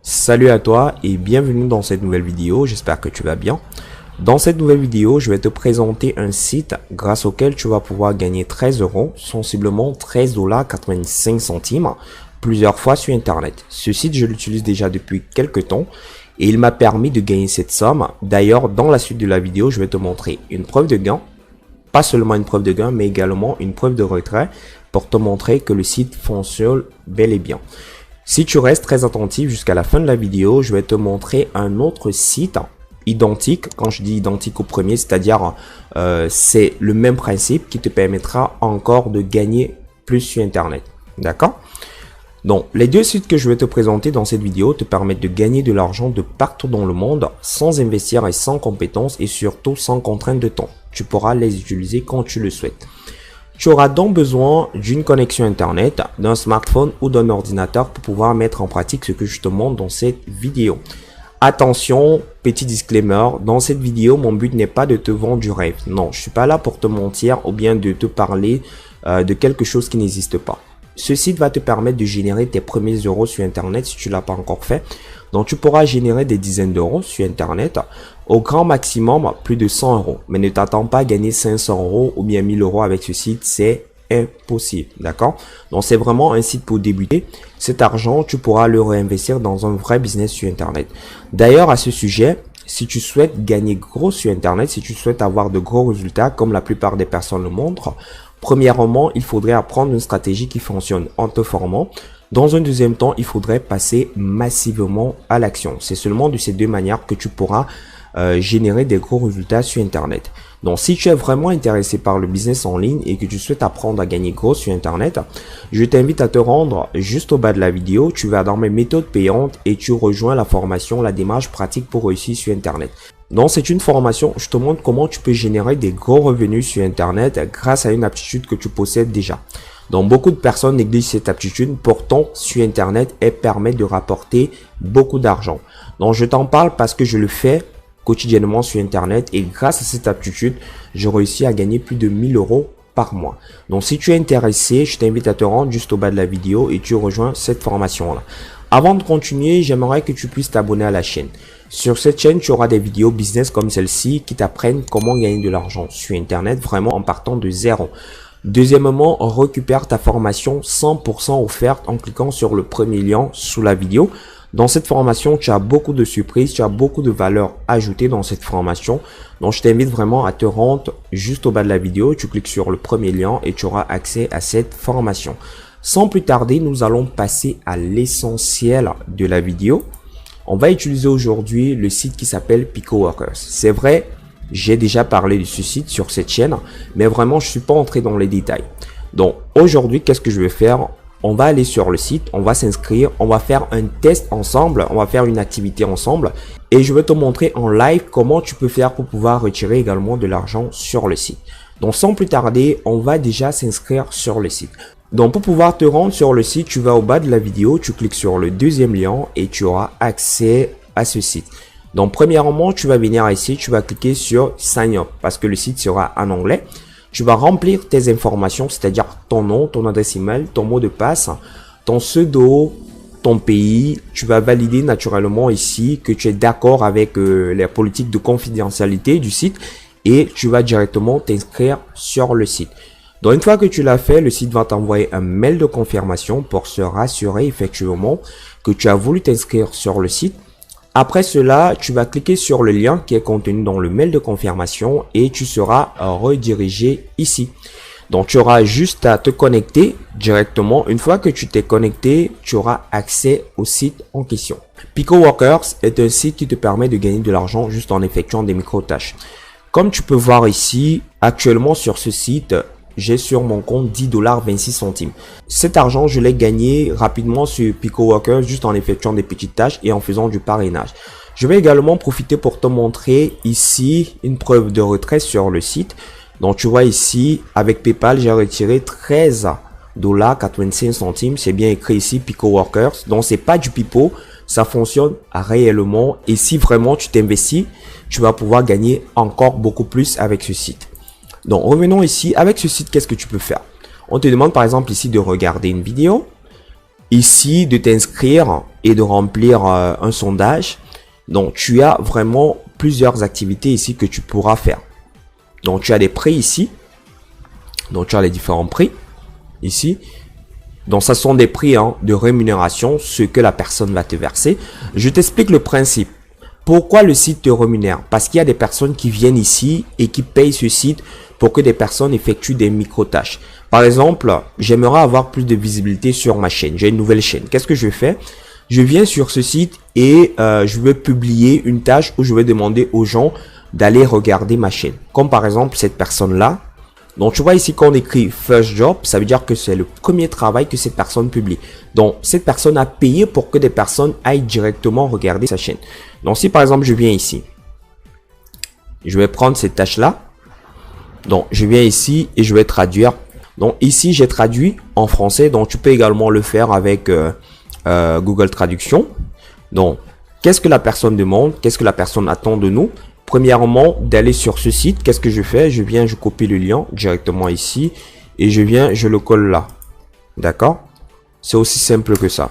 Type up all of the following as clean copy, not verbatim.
Salut à toi et bienvenue dans cette nouvelle vidéo, j'espère que tu vas bien. Dans cette nouvelle vidéo, je vais te présenter un site grâce auquel tu vas pouvoir gagner 13 euros, sensiblement 13,85 $, plusieurs fois sur internet. Ce site, je l'utilise déjà depuis quelques temps et il m'a permis de gagner cette somme. D'ailleurs, dans la suite de la vidéo, je vais te montrer une preuve de gain, pas seulement une preuve de gain, mais également une preuve de retrait pour te montrer que le site fonctionne bel et bien. Si tu restes très attentif jusqu'à la fin de la vidéo, je vais te montrer un autre site identique. Quand je dis identique au premier, c'est-à-dire c'est le même principe qui te permettra encore de gagner plus sur internet. D'accord? Donc, les deux sites que je vais te présenter dans cette vidéo te permettent de gagner de l'argent de partout dans le monde sans investir et sans compétences et surtout sans contrainte de temps. Tu pourras les utiliser quand tu le souhaites. Tu auras donc besoin d'une connexion internet, d'un smartphone ou d'un ordinateur pour pouvoir mettre en pratique ce que je te montre dans cette vidéo. Attention, petit disclaimer, dans cette vidéo, mon but n'est pas de te vendre du rêve. Non, je suis pas là pour te mentir ou bien de te parler de quelque chose qui n'existe pas. Ce site va te permettre de générer tes premiers euros sur internet si tu l'as pas encore fait. Donc tu pourras générer des dizaines d'euros sur internet, au grand maximum plus de 100 euros. Mais ne t'attends pas à gagner 500 euros ou bien 1000 euros avec ce site, c'est impossible, d'accord? Donc c'est vraiment un site pour débuter. Cet argent, tu pourras le réinvestir dans un vrai business sur internet. D'ailleurs, à ce sujet, si tu souhaites gagner gros sur internet, si tu souhaites avoir de gros résultats comme la plupart des personnes le montrent, premièrement, il faudrait apprendre une stratégie qui fonctionne en te formant. Dans un deuxième temps, il faudrait passer massivement à l'action. C'est seulement de ces deux manières que tu pourras générer des gros résultats sur internet. Donc si tu es vraiment intéressé par le business en ligne et que tu souhaites apprendre à gagner gros sur internet, je t'invite à te rendre juste au bas de la vidéo. Tu vas dans mes méthodes payantes et tu rejoins la formation, la démarche pratique pour réussir sur internet. Donc c'est une formation, je te montre comment tu peux générer des gros revenus sur internet grâce à une aptitude que tu possèdes déjà. Donc beaucoup de personnes négligent cette aptitude, pourtant sur internet elle permet de rapporter beaucoup d'argent. Donc je t'en parle parce que je le fais quotidiennement sur internet et grâce à cette aptitude, je réussis à gagner plus de 1000 euros par mois. Donc si tu es intéressé, je t'invite à te rendre juste au bas de la vidéo et tu rejoins cette formation là. Avant de continuer, j'aimerais que tu puisses t'abonner à la chaîne. Sur cette chaîne, tu auras des vidéos business comme celle-ci qui t'apprennent comment gagner de l'argent sur internet vraiment en partant de zéro. Deuxièmement, récupère ta formation 100% offerte en cliquant sur le premier lien sous la vidéo. Dans cette formation, tu as beaucoup de surprises, tu as beaucoup de valeur ajoutée dans cette formation. Donc, je t'invite vraiment à te rendre juste au bas de la vidéo. Tu cliques sur le premier lien et tu auras accès à cette formation. Sans plus tarder, nous allons passer à l'essentiel de la vidéo. On va utiliser aujourd'hui le site qui s'appelle PicoWorkers. C'est vrai, j'ai déjà parlé de ce site sur cette chaîne, mais vraiment, je suis pas entré dans les détails. Donc, aujourd'hui, qu'est-ce que je vais faire? On va aller sur le site, on va s'inscrire, on va faire un test ensemble, on va faire une activité ensemble et je vais te montrer en live comment tu peux faire pour pouvoir retirer également de l'argent sur le site. Donc, sans plus tarder, on va déjà s'inscrire sur le site. Donc, pour pouvoir te rendre sur le site, tu vas au bas de la vidéo, tu cliques sur le deuxième lien et tu auras accès à ce site. Donc, premièrement, tu vas venir ici, tu vas cliquer sur Sign Up parce que le site sera en anglais. Tu vas remplir tes informations, c'est-à-dire ton nom, ton adresse email, ton mot de passe, ton pseudo, ton pays. Tu vas valider naturellement ici que tu es d'accord avec les politiques de confidentialité du site et tu vas directement t'inscrire sur le site. Donc, une fois que tu l'as fait, le site va t'envoyer un mail de confirmation pour se rassurer effectivement que tu as voulu t'inscrire sur le site. Après cela, tu vas cliquer sur le lien qui est contenu dans le mail de confirmation et tu seras redirigé ici. Donc, tu auras juste à te connecter directement. Une fois que tu t'es connecté, tu auras accès au site en question. PicoWorkers est un site qui te permet de gagner de l'argent juste en effectuant des micro-tâches. Comme tu peux voir ici, actuellement sur ce site, j'ai sur mon compte 10,26 $. Cet argent, je l'ai gagné rapidement sur PicoWorkers juste en effectuant des petites tâches et en faisant du parrainage. Je vais également profiter pour te montrer ici une preuve de retrait sur le site. Donc, tu vois ici, avec PayPal, j'ai retiré 13,85 $. C'est bien écrit ici, PicoWorkers. Donc, c'est pas du pipeau. Ça fonctionne réellement. Et si vraiment tu t'investis, tu vas pouvoir gagner encore beaucoup plus avec ce site. Donc, revenons ici. Avec ce site, qu'est-ce que tu peux faire? On te demande par exemple ici de regarder une vidéo. ici de t'inscrire et de remplir un sondage. Donc, tu as vraiment plusieurs activités ici que tu pourras faire. Donc, tu as des prix ici. Donc, tu as les différents prix ici. Donc, ça sont des prix de rémunération, ce que la personne va te verser. Je t'explique le principe. Pourquoi le site te rémunère? Parce qu'il y a des personnes qui viennent ici et qui payent ce site pour que des personnes effectuent des micro-tâches. Par exemple, j'aimerais avoir plus de visibilité sur ma chaîne. J'ai une nouvelle chaîne. Qu'est-ce que je fais? Je viens sur ce site et je vais publier une tâche où je vais demander aux gens d'aller regarder ma chaîne. Comme par exemple cette personne-là. Donc, tu vois ici qu'on écrit First Job, ça veut dire que c'est le premier travail que cette personne publie. Donc, cette personne a payé pour que des personnes aillent directement regarder sa chaîne. Donc, si par exemple, je viens ici, je vais prendre cette tâche-là. Donc, je viens ici et je vais traduire. Donc, ici, j'ai traduit en français. Donc, tu peux également le faire avec Google Traduction. Donc, qu'est-ce que la personne demande? Qu'est-ce que la personne attend de nous? Premièrement, d'aller sur ce site. Qu'est-ce que je fais? Je viens, je copie le lien directement ici et je viens, je le colle là. D'accord? C'est aussi simple que ça.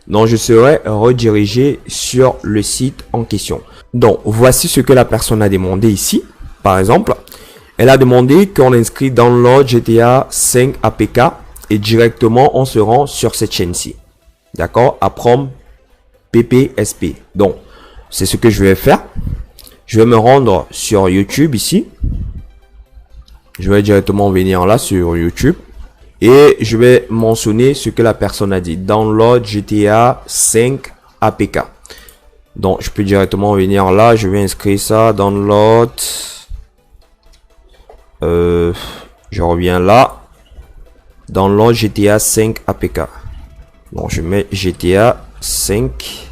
Donc, je serai redirigé sur le site en question. Donc, voici ce que la personne a demandé ici. Par exemple, elle a demandé qu'on inscrit Download GTA 5 APK et directement, on se rend sur cette chaîne-ci. D'accord? Aprom PPSP. Donc, c'est ce que je vais faire. Je vais me rendre sur YouTube ici. Je vais directement venir là sur YouTube. Et je vais mentionner ce que la personne a dit. Download GTA 5 APK. Donc, je peux directement venir là. Je vais inscrire ça. Download. Je reviens là. Download GTA 5 APK. Donc, je mets GTA 5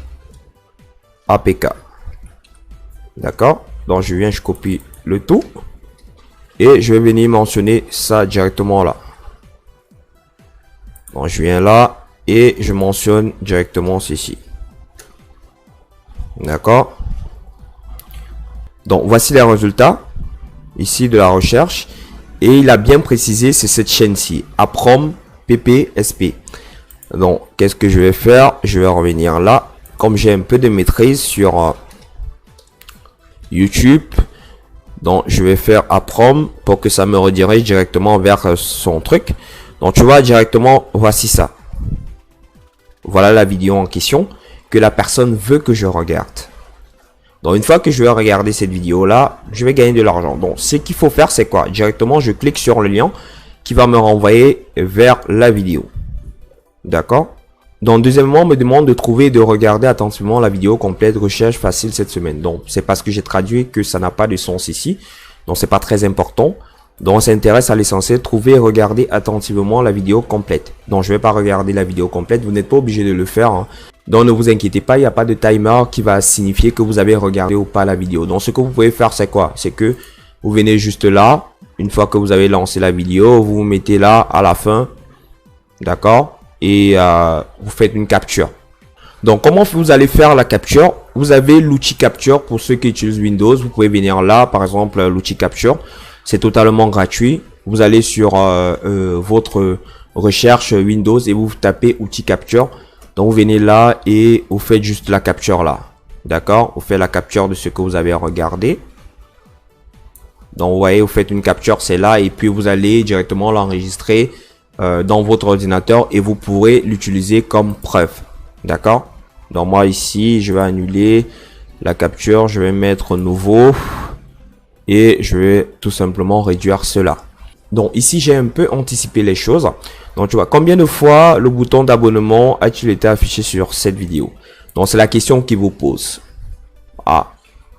APK. D'accord? Donc, je viens, je copie le tout. Et je vais venir mentionner ça directement là. Donc, je viens là et je mentionne directement ceci. D'accord? Donc, voici les résultats ici de la recherche. Et il a bien précisé, c'est cette chaîne-ci. Aprom PPSP. Donc, qu'est-ce que je vais faire? Je vais revenir là. Comme j'ai un peu de maîtrise sur YouTube, donc je vais faire Aprom pour que ça me redirige directement vers son truc. Donc tu vois directement, voici ça. Voilà la vidéo en question que la personne veut que je regarde. Donc une fois que je vais regarder cette vidéo là, je vais gagner de l'argent. Donc ce qu'il faut faire, c'est quoi? Directement, je clique sur le lien qui va me renvoyer vers la vidéo. D'accord? Donc, deuxièmement, on me demande de trouver et de regarder attentivement la vidéo complète recherche facile cette semaine. Donc, c'est parce que j'ai traduit que ça n'a pas de sens ici. Donc, c'est pas très important. Donc, on s'intéresse à l'essentiel. Trouver et regarder attentivement la vidéo complète. Donc, je vais pas regarder la vidéo complète. Vous n'êtes pas obligé de le faire. Hein. Donc, ne vous inquiétez pas. Il n'y a pas de timer qui va signifier que vous avez regardé ou pas la vidéo. Donc, ce que vous pouvez faire, c'est quoi? C'est que vous venez juste là. Une fois que vous avez lancé la vidéo, vous vous mettez là à la fin. D'accord? Et vous faites une capture. Donc, comment vous allez faire la capture? Vous avez l'outil capture pour ceux qui utilisent Windows. Vous pouvez venir là, par exemple, l'outil capture. C'est totalement gratuit. Vous allez sur votre recherche Windows et vous tapez outil capture. Donc, vous venez là et vous faites juste la capture là. D'accord? Vous faites la capture de ce que vous avez regardé. Donc, vous voyez, vous faites une capture, c'est là. Et puis, vous allez directement l'enregistrer dans votre ordinateur et vous pourrez l'utiliser comme preuve. D'accord? Donc moi ici, je vais annuler la capture, je vais mettre nouveau et je vais tout simplement réduire cela. Donc ici, j'ai un peu anticipé les choses. Donc tu vois, combien de fois le bouton d'abonnement a-t-il été affiché sur cette vidéo? Donc c'est la question qui vous pose. Ah,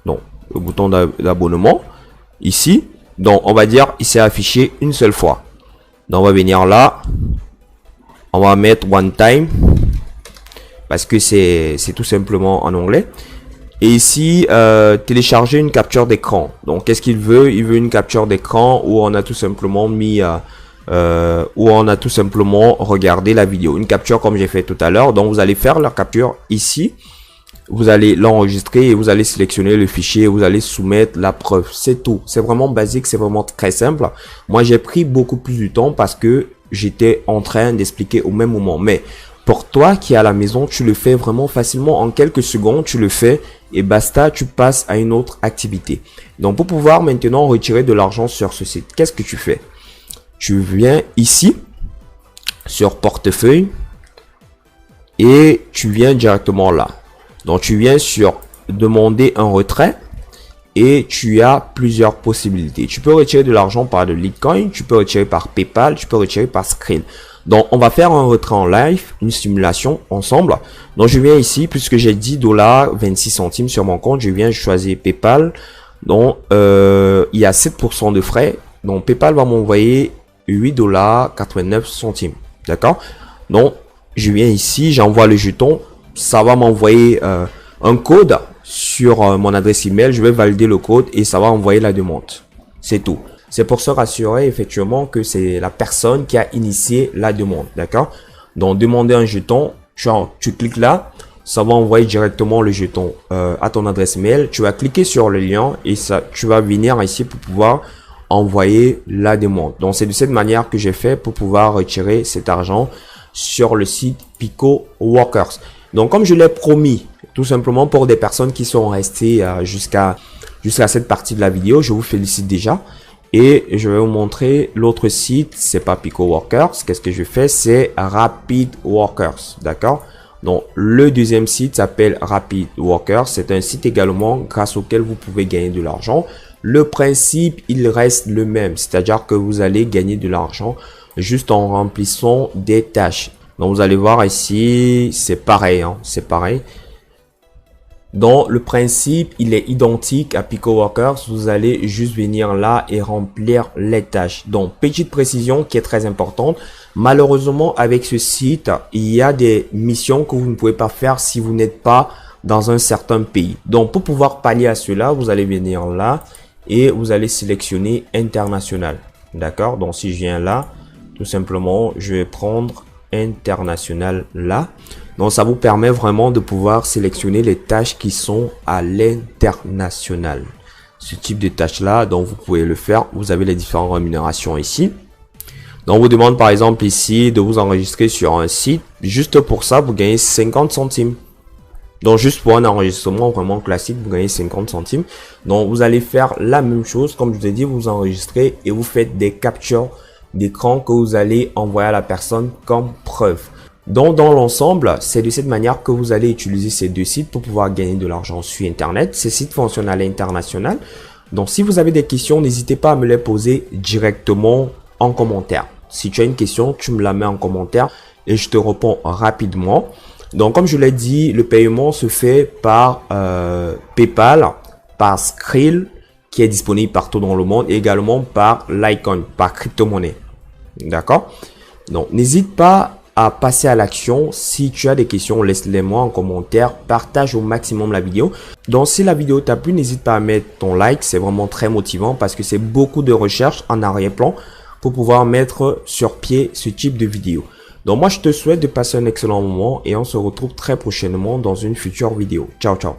donc le bouton d'abonnement ici. Donc on va dire il s'est affiché une seule fois. Donc on va venir là, on va mettre one time parce que c'est tout simplement en anglais. Et ici, télécharger une capture d'écran. Donc qu'est-ce qu'il veut? Il veut une capture d'écran où on a tout simplement mis, où on a tout simplement regardé la vidéo. Une capture comme j'ai fait tout à l'heure. Donc vous allez faire la capture ici. Vous allez l'enregistrer et vous allez sélectionner le fichier, vous allez soumettre la preuve. C'est tout. C'est vraiment basique, c'est vraiment très simple. Moi, j'ai pris beaucoup plus de temps parce que j'étais en train d'expliquer au même moment. Mais Pour toi qui est à la maison, tu le fais vraiment facilement. En quelques secondes, tu le fais et basta, tu passes à une autre activité. Donc, pour pouvoir maintenant retirer de l'argent sur ce site, qu'est-ce que tu fais? Tu viens ici, sur portefeuille, et tu viens directement là. Donc, tu viens sur demander un retrait et tu as plusieurs possibilités. Tu peux retirer de l'argent par le Litecoin, tu peux retirer par PayPal, tu peux retirer par Skrill. Donc, on va faire un retrait en live, une simulation ensemble. Donc, je viens ici, puisque j'ai 10 $ 26 centimes sur mon compte, je viens choisir PayPal. Donc, il y a 7% de frais. Donc, PayPal va m'envoyer 8 $ 89 centimes. D'accord? Donc, je viens ici, j'envoie le jeton. Ça va m'envoyer un code sur mon adresse email. Je vais valider le code et ça va envoyer la demande. C'est tout. C'est pour se rassurer effectivement que c'est la personne qui a initié la demande. D'accord? Donc, demander un jeton. Tu cliques là. Ça va envoyer directement le jeton à ton adresse mail. Tu vas cliquer sur le lien et ça, tu vas venir ici pour pouvoir envoyer la demande. Donc, c'est de cette manière que j'ai fait pour pouvoir retirer cet argent sur le site Pico Workers. Donc, comme je l'ai promis, tout simplement pour des personnes qui sont restées jusqu'à cette partie de la vidéo, je vous félicite déjà. Et je vais vous montrer l'autre site, c'est pas Pico Workers. Qu'est-ce que je fais? C'est Rapid Workers, d'accord? Donc, le deuxième site s'appelle Rapid Workers. C'est un site également grâce auquel vous pouvez gagner de l'argent. Le principe, il reste le même, c'est-à-dire que vous allez gagner de l'argent juste en remplissant des tâches. Donc, vous allez voir ici, c'est pareil, hein, c'est pareil. Donc, le principe, il est identique à Pico Workers. Vous allez juste venir là et remplir les tâches. Donc, petite précision qui est très importante. Malheureusement, avec ce site, il y a des missions que vous ne pouvez pas faire si vous n'êtes pas dans un certain pays. Donc, pour pouvoir pallier à cela, vous allez venir là et vous allez sélectionner international. D'accord? Donc, si je viens là, tout simplement, je vais prendre international là. Donc, ça vous permet vraiment de pouvoir sélectionner les tâches qui sont à l'international. Ce type de tâches là, donc vous pouvez le faire. Vous avez les différentes rémunérations ici. Donc, on vous demande par exemple ici de vous enregistrer sur un site. Juste pour ça, vous gagnez 50 centimes. Donc, juste pour un enregistrement vraiment classique, vous gagnez 50 centimes. Donc, vous allez faire la même chose. Comme je vous ai dit, vous enregistrez et vous faites des captures d'écran que vous allez envoyer à la personne comme preuve. Donc, dans l'ensemble, c'est de cette manière que vous allez utiliser ces deux sites pour pouvoir gagner de l'argent sur Internet. Ces sites fonctionnent à l'international. Donc, si vous avez des questions, n'hésitez pas à me les poser directement en commentaire. Si tu as une question, tu me la mets en commentaire et je te réponds rapidement. Donc, comme je l'ai dit, le paiement se fait par PayPal, par Skrill, qui est disponible partout dans le monde, et également par Litecoin, par crypto-monnaie. D'accord? Donc, n'hésite pas à passer à l'action. Si tu as des questions, laisse-les moi en commentaire. Partage au maximum la vidéo. Donc, si la vidéo t'a plu, n'hésite pas à mettre ton like. C'est vraiment très motivant parce que c'est beaucoup de recherche en arrière-plan pour pouvoir mettre sur pied ce type de vidéo. Donc, moi, je te souhaite de passer un excellent moment et on se retrouve très prochainement dans une future vidéo. Ciao, ciao.